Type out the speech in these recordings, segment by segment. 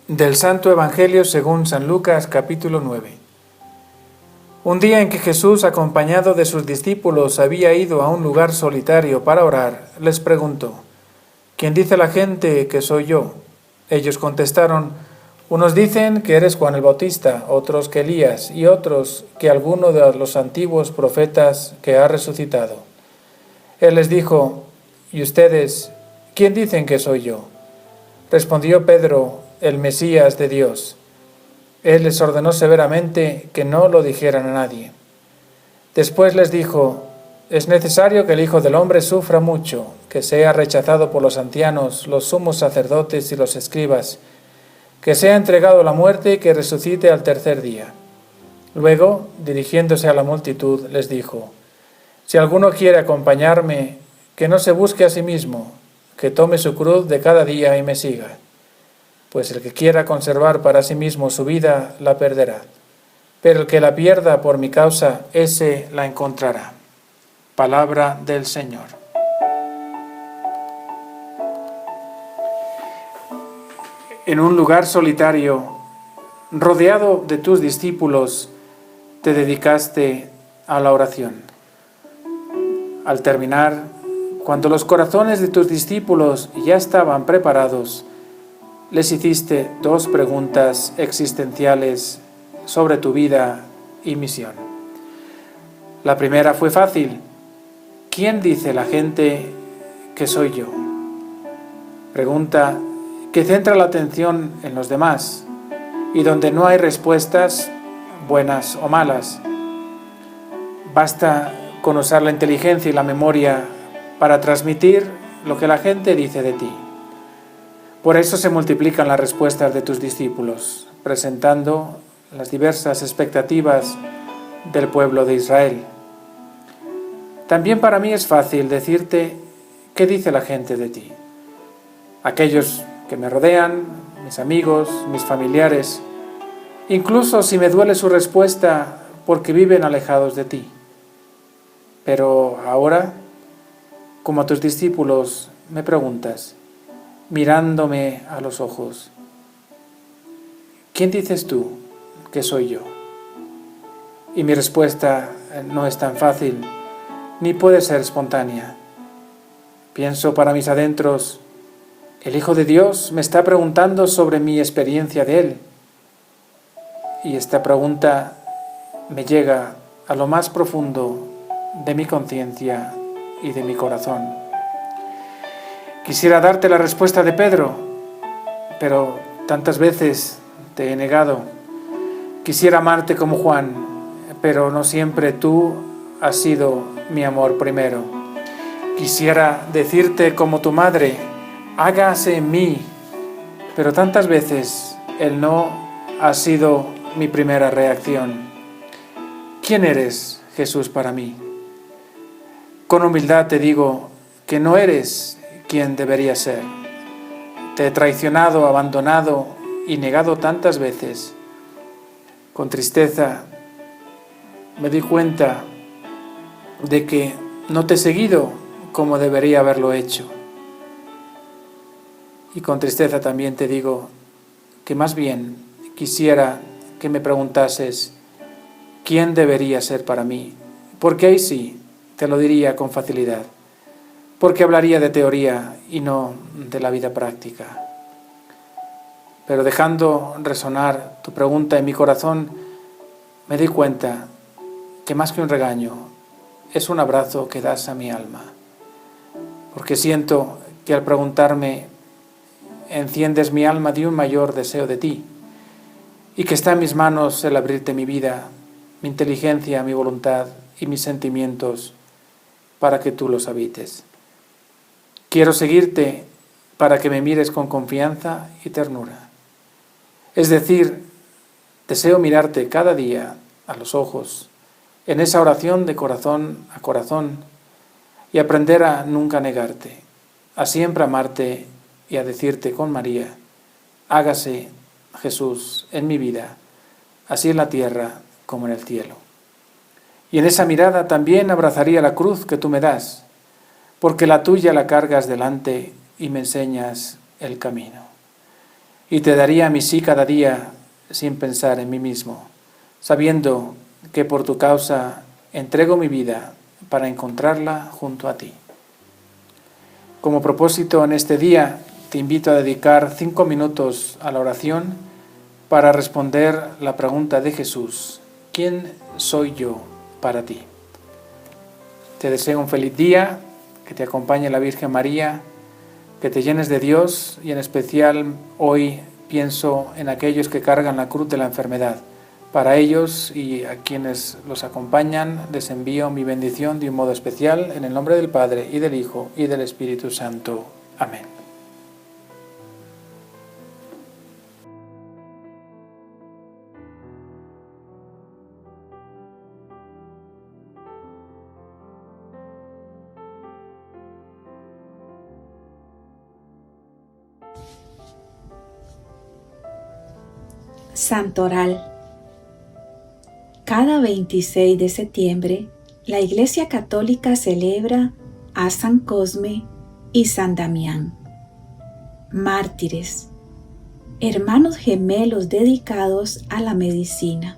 Del Santo Evangelio según San Lucas, capítulo 9. Un día en que Jesús, acompañado de sus discípulos, había ido a un lugar solitario para orar, les preguntó: ¿Quién dice la gente que soy yo? Ellos contestaron: unos dicen que eres Juan el Bautista, otros que Elías, y otros que alguno de los antiguos profetas que ha resucitado. Él les dijo: ¿Y ustedes, quién dicen que soy yo? Respondió Pedro: el Mesías de Dios. Él les ordenó severamente que no lo dijeran a nadie. Después les dijo: es necesario que el Hijo del Hombre sufra mucho, que sea rechazado por los ancianos, los sumos sacerdotes y los escribas, que sea entregado a la muerte y que resucite al tercer día. Luego, dirigiéndose a la multitud, les dijo: si alguno quiere acompañarme, que no se busque a sí mismo, que tome su cruz de cada día y me siga. Pues el que quiera conservar para sí mismo su vida, la perderá. Pero el que la pierda por mi causa, ese la encontrará. Palabra del Señor. En un lugar solitario, rodeado de tus discípulos, te dedicaste a la oración. Al terminar, cuando los corazones de tus discípulos ya estaban preparados, les hiciste dos preguntas existenciales sobre tu vida y misión. La primera fue fácil: ¿quién dice la gente que soy yo? Pregunta que centra la atención en los demás y donde no hay respuestas buenas o malas. Basta con usar la inteligencia y la memoria para transmitir lo que la gente dice de ti. Por eso se multiplican las respuestas de tus discípulos, presentando las diversas expectativas del pueblo de Israel. También para mí es fácil decirte qué dice la gente de ti. Aquellos que me rodean, mis amigos, mis familiares, incluso si me duele su respuesta porque viven alejados de ti. Pero ahora, como a tus discípulos, me preguntas, mirándome a los ojos: ¿quién dices tú que soy yo? Y mi respuesta no es tan fácil, ni puede ser espontánea. Pienso para mis adentros: el Hijo de Dios me está preguntando sobre mi experiencia de Él. Y esta pregunta me llega a lo más profundo de mi conciencia y de mi corazón. Quisiera darte la respuesta de Pedro, pero tantas veces te he negado. Quisiera amarte como Juan, pero no siempre tú has sido mi amor primero. Quisiera decirte como tu madre: hágase en mí, pero tantas veces el no ha sido mi primera reacción. ¿Quién eres, Jesús, para mí? Con humildad te digo que no eres quien debería ser. Te he traicionado, abandonado y negado tantas veces. Con tristeza me di cuenta de que no te he seguido como debería haberlo hecho. Y con tristeza también te digo que más bien quisiera que me preguntases quién debería ser para mí, porque ahí sí te lo diría con facilidad, porque hablaría de teoría y no de la vida práctica. Pero dejando resonar tu pregunta en mi corazón, me di cuenta que más que un regaño, es un abrazo que das a mi alma, porque siento que al preguntarme enciendes mi alma de un mayor deseo de ti, y que está en mis manos el abrirte mi vida, mi inteligencia, mi voluntad y mis sentimientos para que tú los habites. Quiero seguirte para que me mires con confianza y ternura. Es decir, deseo mirarte cada día a los ojos, en esa oración de corazón a corazón, y aprender a nunca negarte, a siempre amarte y a decirte con María: hágase, Jesús, en mi vida, así en la tierra como en el cielo. Y en esa mirada también abrazaría la cruz que tú me das, porque la tuya la cargas delante y me enseñas el camino. y te daría mi sí cada día sin pensar en mí mismo, sabiendo que por tu causa entrego mi vida para encontrarla junto a ti. Como propósito en este día, te invito a dedicar 5 minutos a la oración para responder la pregunta de Jesús: ¿quién soy yo para ti? Te deseo un feliz día, que te acompañe la Virgen María, que te llenes de Dios, y en especial hoy pienso en aquellos que cargan la cruz de la enfermedad. Para ellos y a quienes los acompañan les envío mi bendición de un modo especial, en el nombre del Padre, y del Hijo, y del Espíritu Santo. Amén. Santoral. Cada 26 de septiembre, la Iglesia Católica celebra a San Cosme y San Damián, mártires, hermanos gemelos dedicados a la medicina.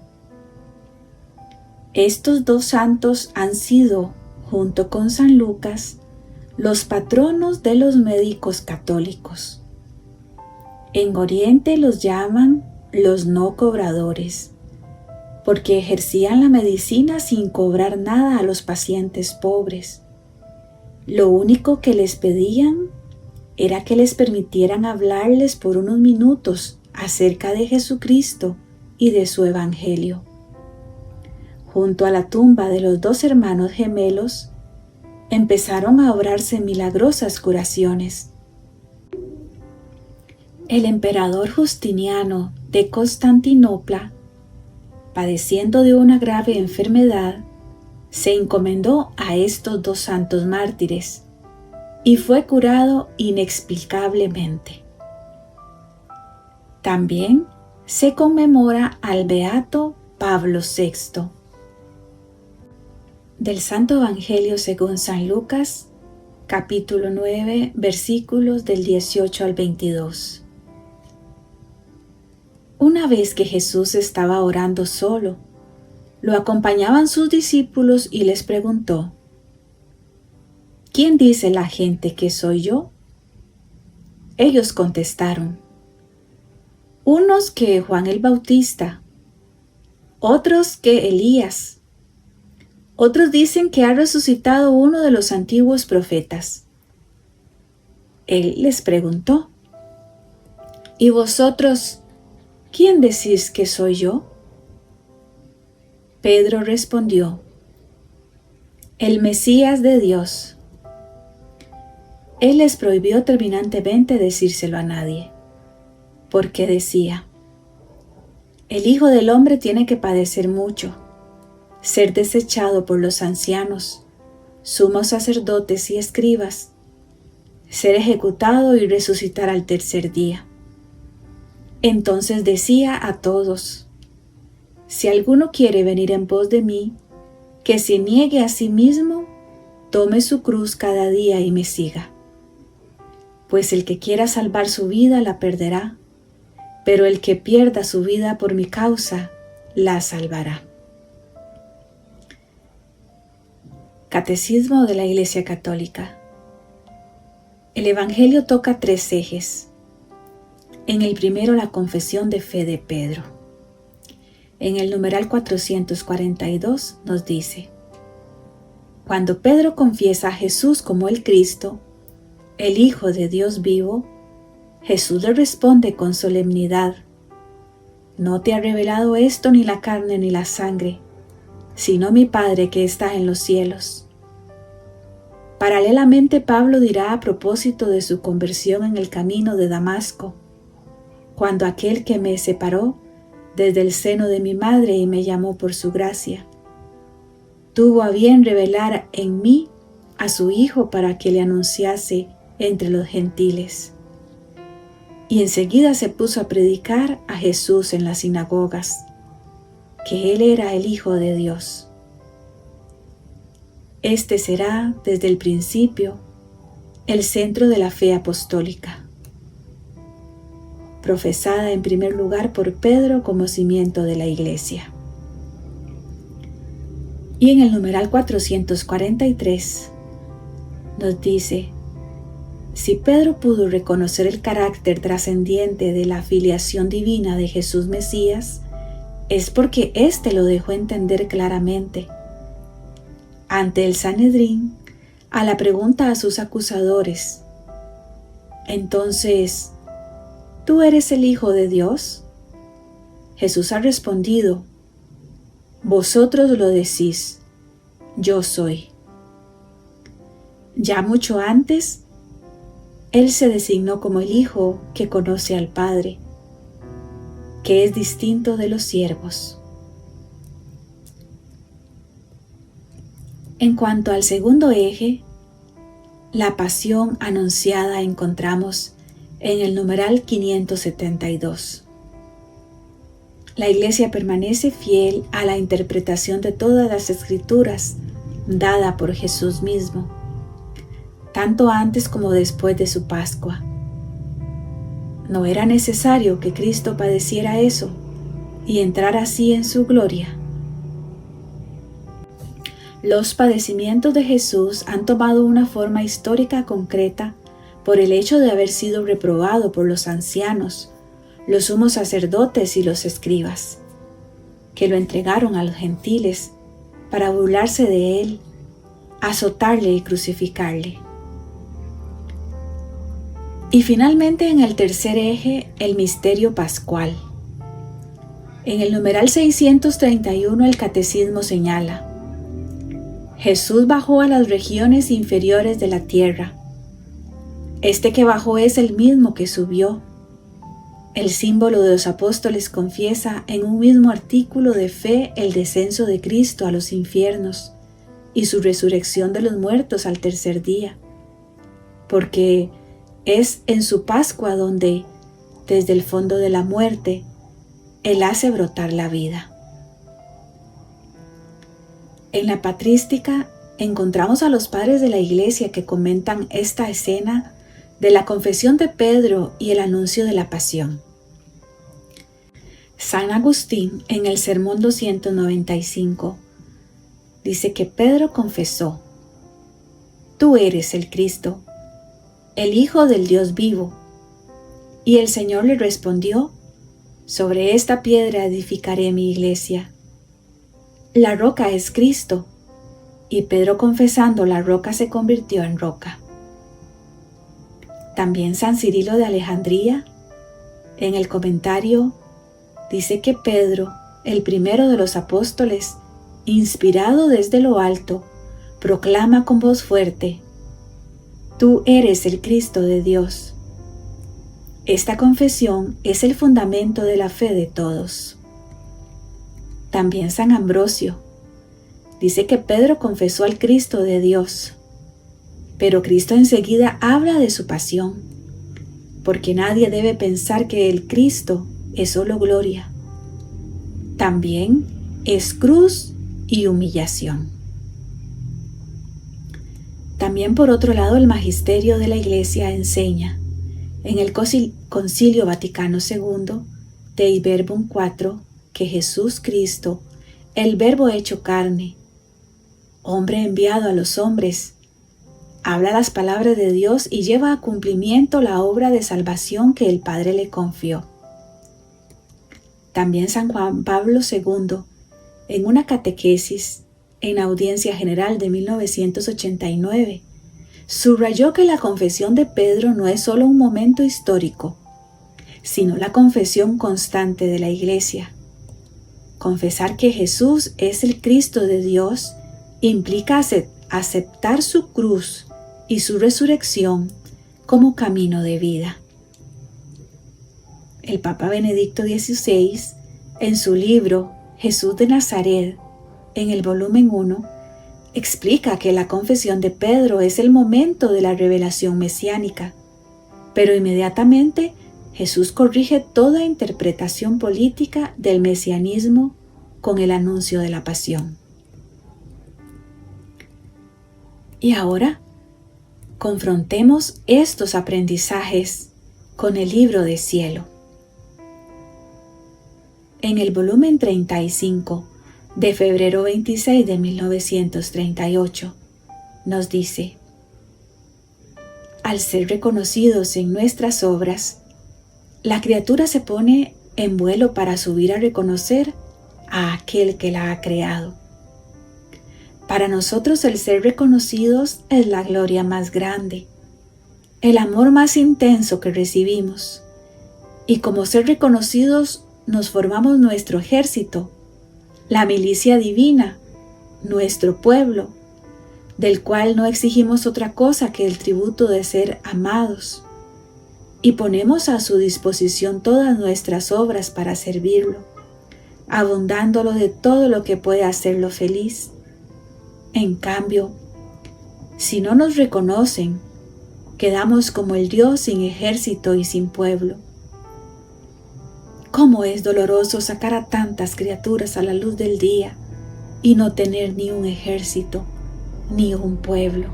Estos dos santos han sido, junto con San Lucas, los patronos de los médicos católicos. En Oriente los llaman los no cobradores, porque ejercían la medicina sin cobrar nada a los pacientes pobres. Lo único que les pedían era que les permitieran hablarles por unos minutos acerca de Jesucristo y de su Evangelio. Junto a la tumba de los dos hermanos gemelos, empezaron a obrarse milagrosas curaciones. El emperador Justiniano de Constantinopla, padeciendo de una grave enfermedad, se encomendó a estos dos santos mártires y fue curado inexplicablemente. También se conmemora al beato Pablo VI. Del Santo Evangelio según San Lucas, capítulo 9, versículos del 18 al 22. Una vez que Jesús estaba orando solo, lo acompañaban sus discípulos y les preguntó: ¿quién dice la gente que soy yo? Ellos contestaron: unos que Juan el Bautista, otros que Elías, otros dicen que ha resucitado uno de los antiguos profetas. Él les preguntó: ¿y vosotros, quién decís que soy yo? Pedro respondió: el Mesías de Dios. Él les prohibió terminantemente decírselo a nadie, porque decía: el Hijo del Hombre tiene que padecer mucho, ser desechado por los ancianos, sumos sacerdotes y escribas, ser ejecutado y resucitar al tercer día. Entonces decía a todos: si alguno quiere venir en pos de mí, que se niegue a sí mismo, tome su cruz cada día y me siga. Pues el que quiera salvar su vida la perderá, pero el que pierda su vida por mi causa la salvará. Catecismo de la Iglesia Católica. El Evangelio toca 3 ejes. En el primero, la confesión de fe de Pedro. En el numeral 442 nos dice: cuando Pedro confiesa a Jesús como el Cristo, el Hijo de Dios vivo, Jesús le responde con solemnidad: no te ha revelado esto ni la carne ni la sangre, sino mi Padre que está en los cielos. Paralelamente, Pablo dirá a propósito de su conversión en el camino de Damasco: cuando aquel que me separó desde el seno de mi madre y me llamó por su gracia, tuvo a bien revelar en mí a su Hijo para que le anunciase entre los gentiles. Y enseguida se puso a predicar a Jesús en las sinagogas, que Él era el Hijo de Dios. Este será, desde el principio, el centro de la fe apostólica. profesada en primer lugar por Pedro como cimiento de la Iglesia. Y en el numeral 443 nos dice: si Pedro pudo reconocer el carácter trascendiente de la filiación divina de Jesús Mesías, es porque éste lo dejó entender claramente. Ante el Sanedrín, a la pregunta a sus acusadores: entonces, ¿tú eres el Hijo de Dios? Jesús ha respondido: vosotros lo decís, yo soy. Ya mucho antes, Él se designó como el Hijo que conoce al Padre, que es distinto de los siervos. En cuanto al segundo eje, la pasión anunciada, encontramos en el numeral 572. La Iglesia permanece fiel a la interpretación de todas las Escrituras dada por Jesús mismo, tanto antes como después de su Pascua. No era necesario que Cristo padeciera eso y entrara así en su gloria. Los padecimientos de Jesús han tomado una forma histórica concreta por el hecho de haber sido reprobado por los ancianos, los sumos sacerdotes y los escribas, que lo entregaron a los gentiles para burlarse de él, azotarle y crucificarle. Y finalmente, en el tercer eje, el misterio pascual. En el numeral 631 el Catecismo señala: Jesús bajó a las regiones inferiores de la tierra. Este que bajó es el mismo que subió. El símbolo de los apóstoles confiesa en un mismo artículo de fe el descenso de Cristo a los infiernos y su resurrección de los muertos al tercer día, porque es en su Pascua donde, desde el fondo de la muerte, Él hace brotar la vida. En la patrística encontramos a los padres de la Iglesia que comentan esta escena de la confesión de Pedro y el anuncio de la pasión. San Agustín, en el Sermón 295, dice que Pedro confesó: tú eres el Cristo, el Hijo del Dios vivo. Y el Señor le respondió: sobre esta piedra edificaré mi iglesia. La roca es Cristo, y Pedro, confesando la roca, se convirtió en roca. También San Cirilo de Alejandría, en el comentario, dice que Pedro, el primero de los apóstoles, inspirado desde lo alto, proclama con voz fuerte: tú eres el Cristo de Dios. Esta confesión es el fundamento de la fe de todos. También San Ambrosio dice que Pedro confesó al Cristo de Dios, pero Cristo enseguida habla de su pasión, porque nadie debe pensar que el Cristo es solo gloria. También es cruz y humillación. También, por otro lado, el magisterio de la Iglesia enseña en el Concilio Vaticano II, Dei Verbum 4, que Jesús Cristo, el Verbo hecho carne, hombre enviado a los hombres, habla las palabras de Dios y lleva a cumplimiento la obra de salvación que el Padre le confió. También San Juan Pablo II, en una catequesis en audiencia general de 1989, subrayó que la confesión de Pedro no es solo un momento histórico, sino la confesión constante de la Iglesia. Confesar que Jesús es el Cristo de Dios implica aceptar su cruz y su resurrección como camino de vida. El Papa Benedicto XVI, en su libro Jesús de Nazaret, en el volumen 1, explica que la confesión de Pedro es el momento de la revelación mesiánica, pero inmediatamente Jesús corrige toda interpretación política del mesianismo con el anuncio de la pasión. Y ahora, confrontemos estos aprendizajes con el libro del cielo, en el volumen 35 de febrero 26 de 1938, nos dice: al ser reconocidos en nuestras obras, la criatura se pone en vuelo para subir a reconocer a aquel que la ha creado. Para nosotros el ser reconocidos es la gloria más grande, el amor más intenso que recibimos, y como ser reconocidos nos formamos nuestro ejército, la milicia divina, nuestro pueblo, del cual no exigimos otra cosa que el tributo de ser amados, y ponemos a su disposición todas nuestras obras para servirlo, abundándolo de todo lo que puede hacerlo feliz. En cambio, si no nos reconocen, quedamos como el Dios sin ejército y sin pueblo. ¿Cómo es doloroso sacar a tantas criaturas a la luz del día y no tener ni un ejército, ni un pueblo?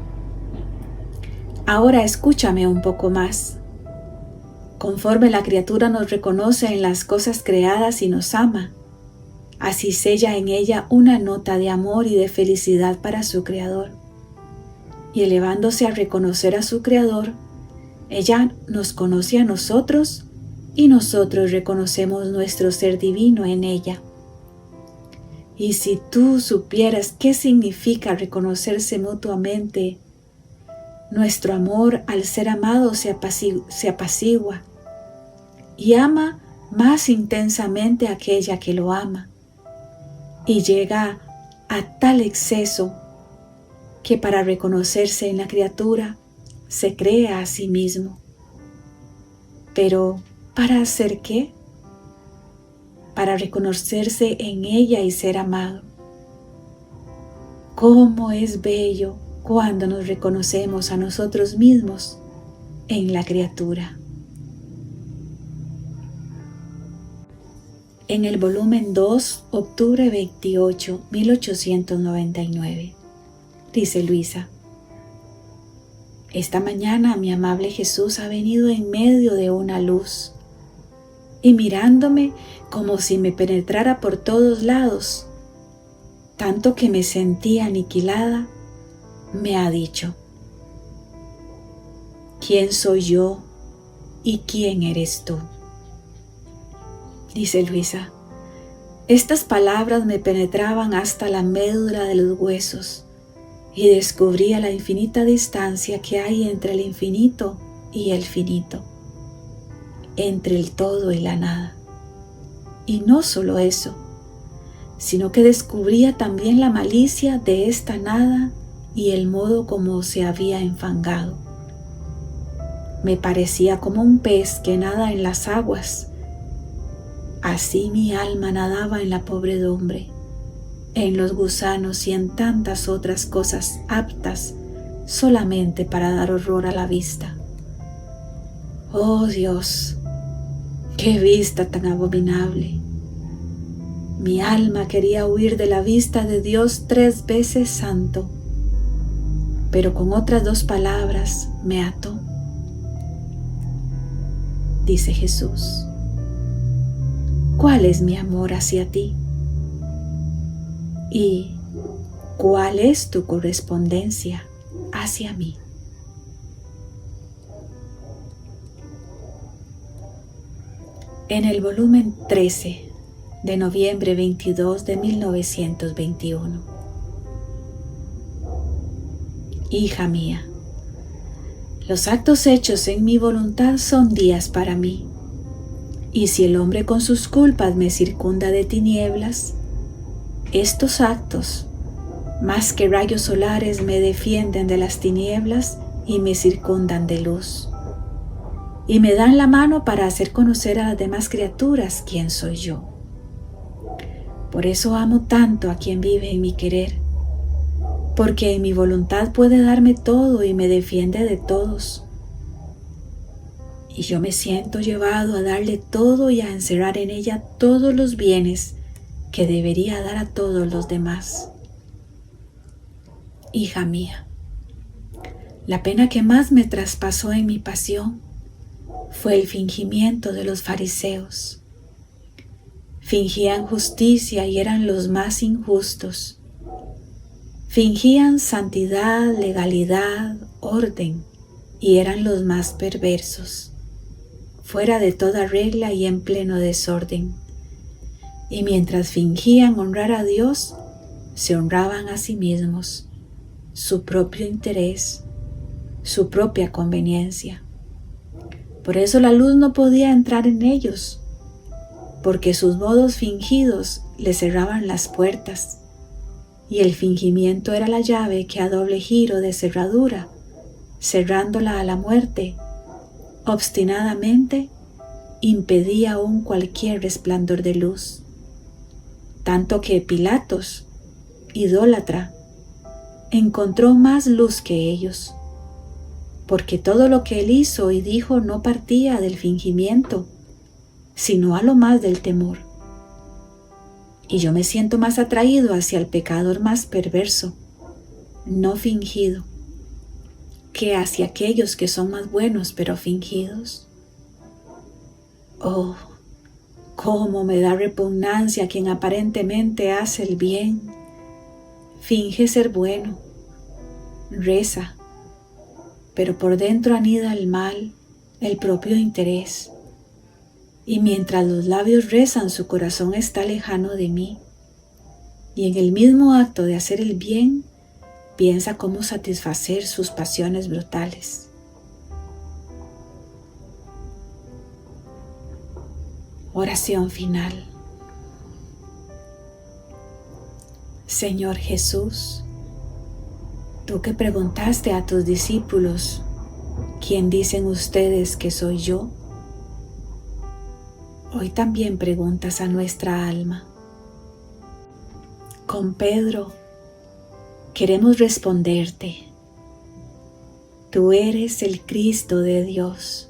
Ahora escúchame un poco más. Conforme la criatura nos reconoce en las cosas creadas y nos ama, así sella en ella una nota de amor y de felicidad para su Creador. Y elevándose a reconocer a su Creador, ella nos conoce a nosotros y nosotros reconocemos nuestro ser divino en ella. Y si tú supieras qué significa reconocerse mutuamente, nuestro amor al ser amado se apacigua y ama más intensamente a aquella que lo ama, y llega a tal exceso que para reconocerse en la criatura se crea a sí mismo. Pero, ¿para hacer qué? Para reconocerse en ella y ser amado. ¿Cómo es bello cuando nos reconocemos a nosotros mismos en la criatura? En el volumen 2, octubre 28, 1899, dice Luisa: esta mañana mi amable Jesús ha venido en medio de una luz y mirándome como si me penetrara por todos lados, tanto que me sentí aniquilada, me ha dicho: ¿quién soy yo y quién eres tú? Dice Luisa: estas palabras me penetraban hasta la médula de los huesos y descubría la infinita distancia que hay entre el infinito y el finito, entre el todo y la nada. Y no solo eso, sino que descubría también la malicia de esta nada y el modo como se había enfangado. Me parecía como un pez que nada en las aguas. Así mi alma nadaba en la podredumbre, en los gusanos y en tantas otras cosas aptas solamente para dar horror a la vista. Oh Dios, qué vista tan abominable. Mi alma quería huir de la vista de Dios 3 veces santo, pero con otras 2 palabras me ató. Dice Jesús: ¿cuál es mi amor hacia ti? ¿Y cuál es tu correspondencia hacia mí? En el volumen 13 de noviembre 22 de 1921. Hija mía, los actos hechos en mi voluntad son días para mí, y si el hombre con sus culpas me circunda de tinieblas, estos actos, más que rayos solares, me defienden de las tinieblas y me circundan de luz, y me dan la mano para hacer conocer a las demás criaturas quién soy yo. Por eso amo tanto a quien vive en mi querer, porque en mi voluntad puede darme todo y me defiende de todos. Y yo me siento llevado a darle todo y a encerrar en ella todos los bienes que debería dar a todos los demás. Hija mía, la pena que más me traspasó en mi pasión fue el fingimiento de los fariseos. Fingían justicia y eran los más injustos. Fingían santidad, legalidad, orden y eran los más perversos, fuera de toda regla y en pleno desorden. Y mientras fingían honrar a Dios, se honraban a sí mismos, su propio interés, su propia conveniencia. Por eso la luz no podía entrar en ellos, porque sus modos fingidos les cerraban las puertas, y el fingimiento era la llave que a doble giro de cerradura, cerrándola a la muerte, obstinadamente impedía aún cualquier resplandor de luz. Tanto que Pilatos, idólatra, encontró más luz que ellos, porque todo lo que él hizo y dijo no partía del fingimiento, sino a lo más del temor. Y yo me siento más atraído hacia el pecador más perverso, no fingido, que hacia aquellos que son más buenos pero fingidos. Oh, cómo me da repugnancia quien aparentemente hace el bien, finge ser bueno, reza, pero por dentro anida el mal, el propio interés. Y mientras los labios rezan, su corazón está lejano de mí. Y en el mismo acto de hacer el bien, piensa cómo satisfacer sus pasiones brutales. Oración final. Señor Jesús, tú que preguntaste a tus discípulos, ¿quién dicen ustedes que soy yo? Hoy también preguntas a nuestra alma. Con Pedro queremos responderte. Tú eres el Cristo de Dios.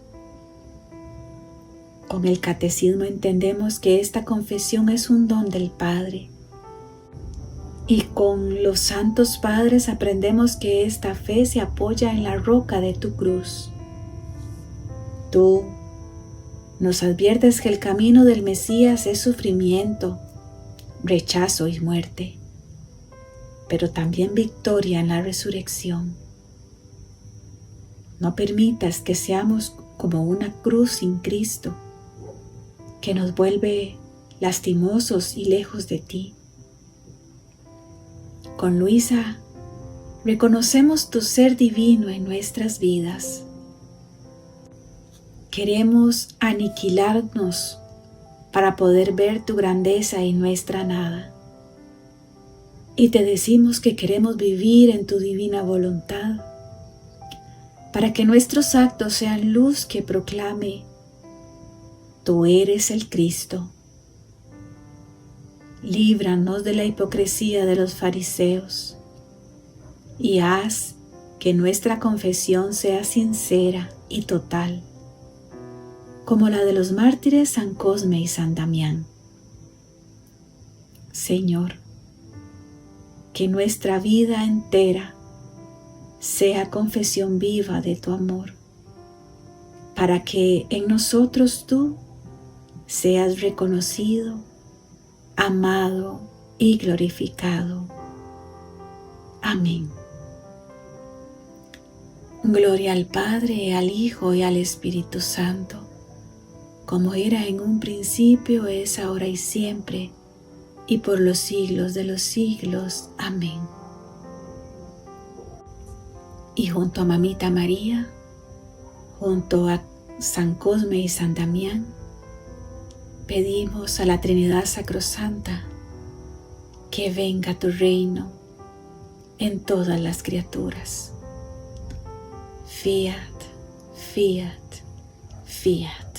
Con el catecismo entendemos que esta confesión es un don del Padre. Y con los santos padres aprendemos que esta fe se apoya en la roca de tu cruz. Tú nos adviertes que el camino del Mesías es sufrimiento, rechazo y muerte, pero también victoria en la resurrección. No permitas que seamos como una cruz sin Cristo, que nos vuelve lastimosos y lejos de ti. Con Luisa reconocemos tu ser divino en nuestras vidas. Queremos aniquilarnos para poder ver tu grandeza y nuestra nada. Y te decimos que queremos vivir en tu divina voluntad, para que nuestros actos sean luz que proclame: tú eres el Cristo. Líbranos de la hipocresía de los fariseos y haz que nuestra confesión sea sincera y total, como la de los mártires San Cosme y San Damián. Señor, que nuestra vida entera sea confesión viva de tu amor, para que en nosotros tú seas reconocido, amado y glorificado. Amén. Gloria al Padre, al Hijo y al Espíritu Santo, como era en un principio, es ahora y siempre, y por los siglos de los siglos. Amén. Y junto a Mamita María, junto a San Cosme y San Damián, pedimos a la Trinidad Sacrosanta que venga tu reino en todas las criaturas. Fiat, fiat, fiat.